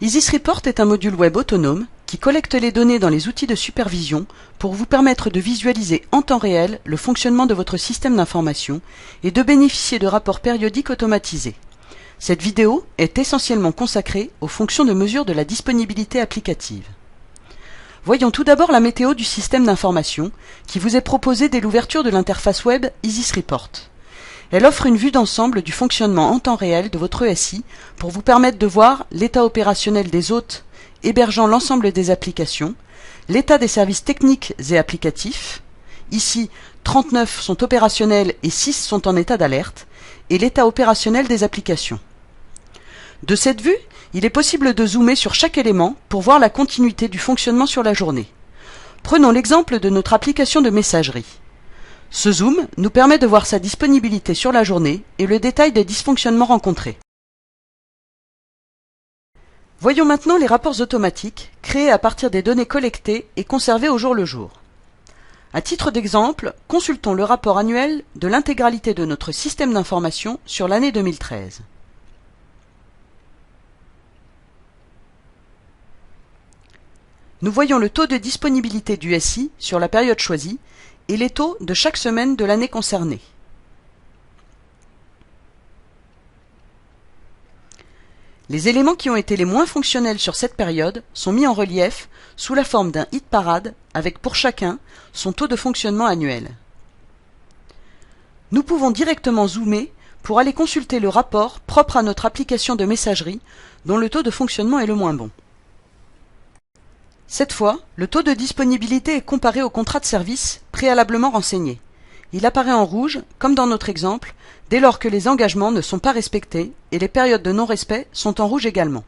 Isis Report est un module web autonome qui collecte les données dans les outils de supervision pour vous permettre de visualiser en temps réel le fonctionnement de votre système d'information et de bénéficier de rapports périodiques automatisés. Cette vidéo est essentiellement consacrée aux fonctions de mesure de la disponibilité applicative. Voyons tout d'abord la météo du système d'information qui vous est proposée dès l'ouverture de l'interface web Isis Report. Elle offre une vue d'ensemble du fonctionnement en temps réel de votre ESI pour vous permettre de voir l'état opérationnel des hôtes hébergeant l'ensemble des applications, l'état des services techniques et applicatifs, ici 39 sont opérationnels et 6 sont en état d'alerte, et l'état opérationnel des applications. De cette vue, il est possible de zoomer sur chaque élément pour voir la continuité du fonctionnement sur la journée. Prenons l'exemple de notre application de messagerie. Ce zoom nous permet de voir sa disponibilité sur la journée et le détail des dysfonctionnements rencontrés. Voyons maintenant les rapports automatiques créés à partir des données collectées et conservées au jour le jour. À titre d'exemple, consultons le rapport annuel de l'intégralité de notre système d'information sur l'année 2013. Nous voyons le taux de disponibilité du SI sur la période choisie et les taux de chaque semaine de l'année concernée. Les éléments qui ont été les moins fonctionnels sur cette période sont mis en relief sous la forme d'un hit parade avec pour chacun son taux de fonctionnement annuel. Nous pouvons directement zoomer pour aller consulter le rapport propre à notre application de messagerie dont le taux de fonctionnement est le moins bon. Cette fois, le taux de disponibilité est comparé au contrat de service préalablement renseigné. Il apparaît en rouge, comme dans notre exemple, dès lors que les engagements ne sont pas respectés et les périodes de non-respect sont en rouge également.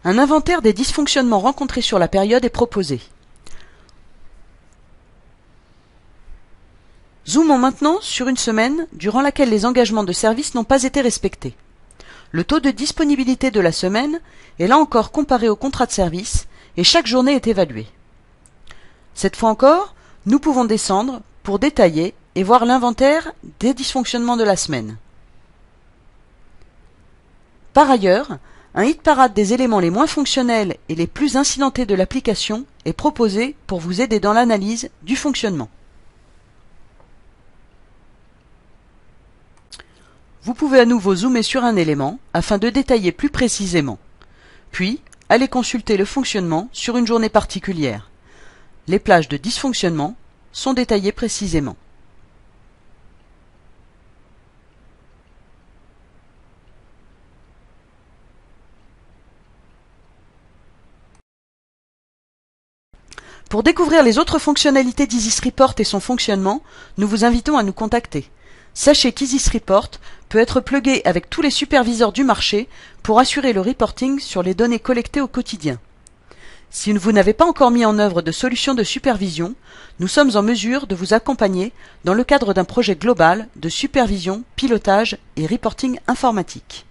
Un inventaire des dysfonctionnements rencontrés sur la période est proposé. Zoomons maintenant sur une semaine durant laquelle les engagements de service n'ont pas été respectés. Le taux de disponibilité de la semaine est là encore comparé au contrat de service et chaque journée est évaluée. Cette fois encore, nous pouvons descendre pour détailler et voir l'inventaire des dysfonctionnements de la semaine. Par ailleurs, un hit parade des éléments les moins fonctionnels et les plus incidentés de l'application est proposé pour vous aider dans l'analyse du fonctionnement. Vous pouvez à nouveau zoomer sur un élément afin de détailler plus précisément. Puis, allez consulter le fonctionnement sur une journée particulière. Les plages de dysfonctionnement sont détaillées précisément. Pour découvrir les autres fonctionnalités d'Isis Report et son fonctionnement, nous vous invitons à nous contacter. Sachez qu'Isis Report peut être plugué avec tous les superviseurs du marché pour assurer le reporting sur les données collectées au quotidien. Si vous n'avez pas encore mis en œuvre de solutions de supervision, nous sommes en mesure de vous accompagner dans le cadre d'un projet global de supervision, pilotage et reporting informatique.